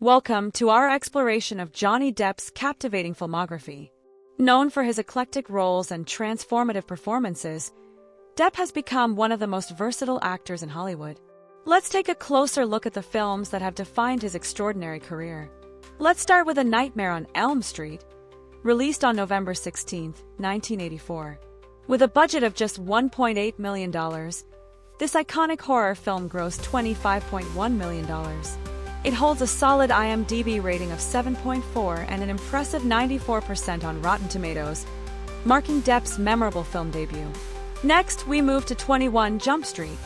Welcome to our exploration of Johnny Depp's captivating filmography. Known for his eclectic roles and transformative performances, Depp has become one of the most versatile actors in Hollywood. Let's take a closer look at the films that have defined his extraordinary career. Let's start with A Nightmare on Elm Street, released on November 16, 1984. With a budget of just $1.8 million, this iconic horror film grossed $25.1 million. It holds a solid IMDb rating of 7.4 and an impressive 94% on Rotten Tomatoes, marking Depp's memorable film debut. Next, we move to 21 Jump Street,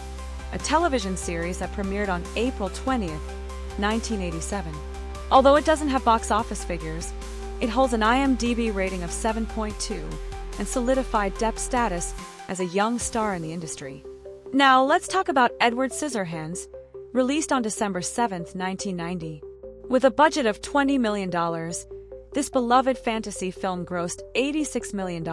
a television series that premiered on April 20, 1987. Although it doesn't have box office figures, it holds an IMDb rating of 7.2 and solidified Depp's status as a young star in the industry. Now, let's talk about Edward Scissorhands, released on December 7, 1990. With a budget of $20 million, this beloved fantasy film grossed $86 million.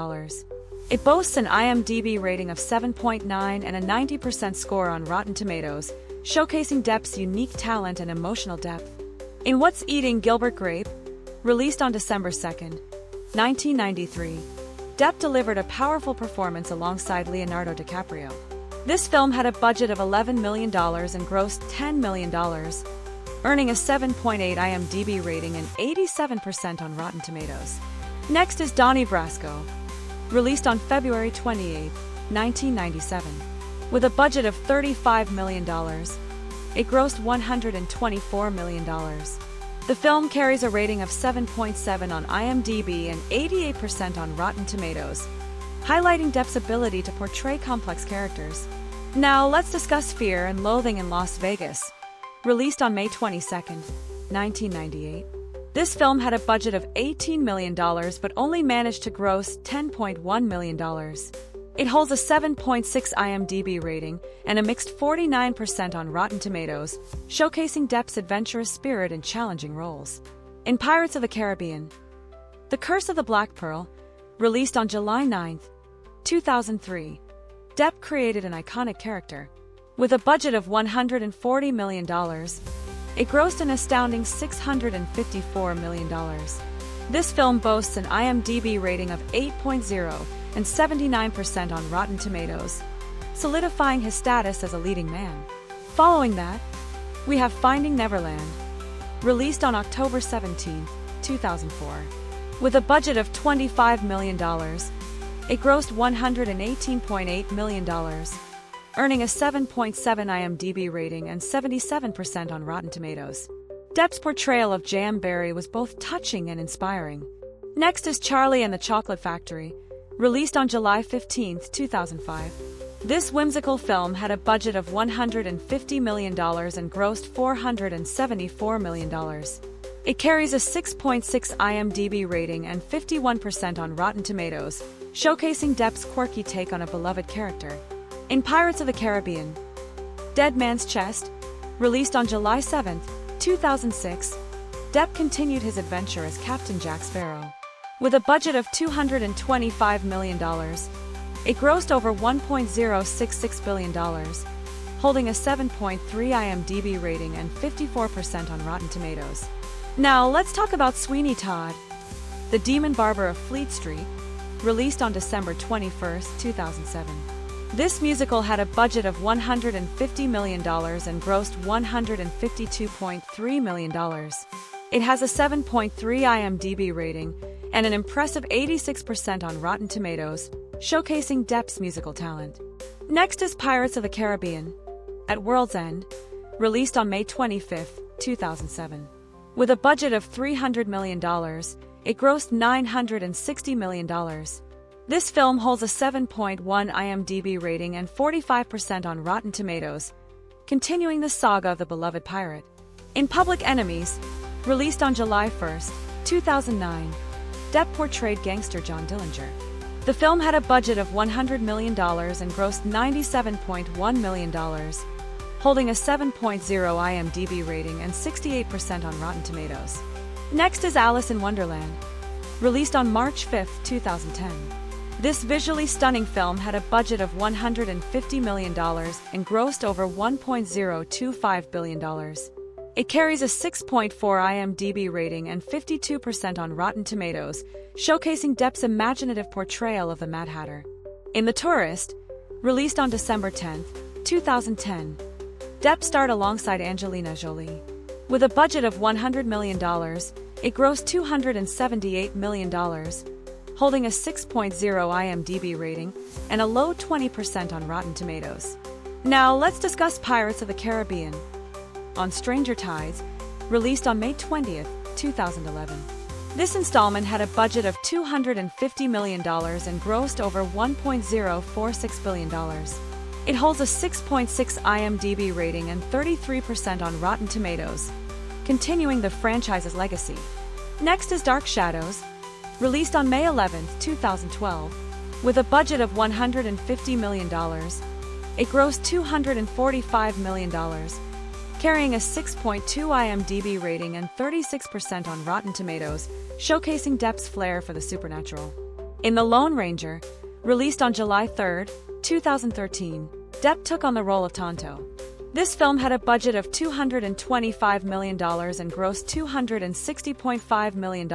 It boasts an IMDb rating of 7.9 and a 90% score on Rotten Tomatoes, showcasing Depp's unique talent and emotional depth. In What's Eating Gilbert Grape, released on December 2, 1993, Depp delivered a powerful performance alongside Leonardo DiCaprio. This film had a budget of $11 million and grossed $10 million, earning a 7.8 IMDb rating and 87% on Rotten Tomatoes. Next is Donnie Brasco, released on February 28, 1997. With a budget of $35 million, it grossed $124 million. The film carries a rating of 7.7 on IMDb and 88% on Rotten Tomatoes, highlighting Depp's ability to portray complex characters. Now, let's discuss Fear and Loathing in Las Vegas, released on May 22, 1998. This film had a budget of $18 million but only managed to gross $10.1 million. It holds a 7.6 IMDb rating and a mixed 49% on Rotten Tomatoes, showcasing Depp's adventurous spirit in challenging roles. In Pirates of the Caribbean, The Curse of the Black Pearl, released on July 9, 2003, Depp created an iconic character. With a budget of $140 million, it grossed an astounding $654 million. This film boasts an IMDb rating of 8.0 and 79% on Rotten Tomatoes, solidifying his status as a leading man. Following that, we have Finding Neverland, released on October 17, 2004. With a budget of $25 million, it grossed $118.8 million, earning a 7.7 IMDb rating and 77% on Rotten Tomatoes. Depp's portrayal of J.M. Barrie was both touching and inspiring. Next is Charlie and the Chocolate Factory, released on July 15, 2005. This whimsical film had a budget of $150 million and grossed $474 million. It carries a 6.6 IMDb rating and 51% on Rotten Tomatoes, showcasing Depp's quirky take on a beloved character. In Pirates of the Caribbean, Dead Man's Chest, released on July 7, 2006, Depp continued his adventure as Captain Jack Sparrow. With a budget of $225 million, it grossed over $1.066 billion, holding a 7.3 IMDb rating and 54% on Rotten Tomatoes. Now, let's talk about Sweeney Todd, the Demon Barber of Fleet Street, released on December 21, 2007. This musical had a budget of $150 million and grossed $152.3 million. It has a 7.3 IMDb rating and an impressive 86% on Rotten Tomatoes, showcasing Depp's musical talent. Next is Pirates of the Caribbean, At World's End, released on May 25, 2007. With a budget of $300 million, it grossed $960 million. This film holds a 7.1 IMDb rating and 45% on Rotten Tomatoes, continuing the saga of the beloved pirate. In Public Enemies, released on July 1, 2009, Depp portrayed gangster John Dillinger. The film had a budget of $100 million and grossed $97.1 million, holding a 7.0 IMDb rating and 68% on Rotten Tomatoes. Next is Alice in Wonderland, released on March 5, 2010. This visually stunning film had a budget of $150 million and grossed over $1.025 billion. It carries a 6.4 IMDb rating and 52% on Rotten Tomatoes, showcasing Depp's imaginative portrayal of the Mad Hatter. In The Tourist, released on December 10, 2010, Depp starred alongside Angelina Jolie. With a budget of $100 million, it grossed $278 million, holding a 6.0 IMDb rating and a low 20% on Rotten Tomatoes. Now let's discuss Pirates of the Caribbean. On Stranger Tides, released on May 20, 2011. This installment had a budget of $250 million and grossed over $1.046 billion. It holds a 6.6 IMDb rating and 33% on Rotten Tomatoes, continuing the franchise's legacy. Next is Dark Shadows, released on May 11, 2012. With a budget of $150 million, it grossed $245 million, carrying a 6.2 IMDb rating and 36% on Rotten Tomatoes, showcasing Depp's flair for the supernatural. In The Lone Ranger, released on July 3, 2013, Depp took on the role of Tonto. This film had a budget of $225 million and grossed $260.5 million,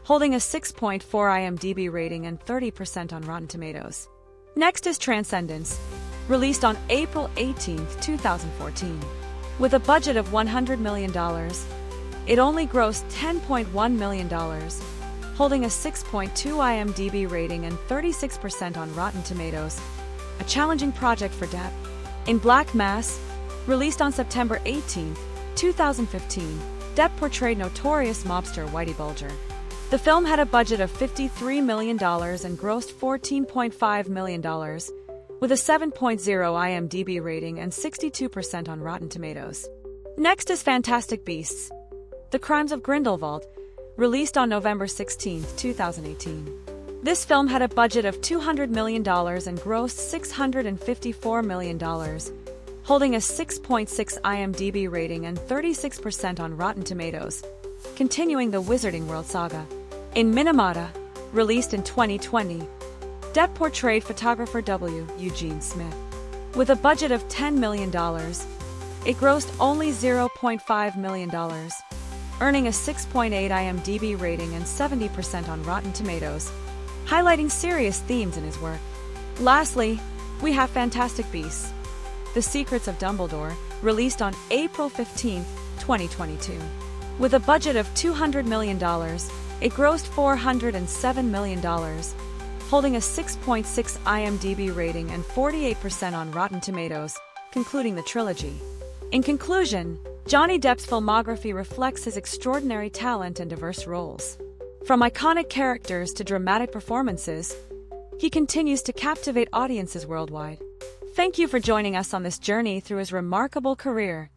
holding a 6.4 IMDb rating and 30% on Rotten Tomatoes. Next is Transcendence, released on April 18, 2014. With a budget of $100 million, it only grossed $10.1 million, holding a 6.2 IMDb rating and 36% on Rotten Tomatoes, a challenging project for Depp. In Black Mass, released on September 18, 2015, Depp portrayed notorious mobster Whitey Bulger. The film had a budget of $53 million and grossed $14.5 million, with a 7.0 IMDb rating and 62% on Rotten Tomatoes. Next is Fantastic Beasts: The Crimes of Grindelwald, released on November 16, 2018. This film had a budget of $200 million and grossed $654 million, holding a 6.6 IMDb rating and 36% on Rotten Tomatoes, continuing the Wizarding World saga. In Minamata, released in 2020, Depp portrayed photographer W. Eugene Smith. With a budget of $10 million, it grossed only $0.5 million, earning a 6.8 IMDb rating and 70% on Rotten Tomatoes, highlighting serious themes in his work. Lastly, we have Fantastic Beasts: The Secrets of Dumbledore, released on April 15, 2022. With a budget of $200 million, it grossed $407 million, holding a 6.6 IMDb rating and 48% on Rotten Tomatoes, concluding the trilogy. In conclusion, Johnny Depp's filmography reflects his extraordinary talent and diverse roles. From iconic characters to dramatic performances, he continues to captivate audiences worldwide. Thank you for joining us on this journey through his remarkable career.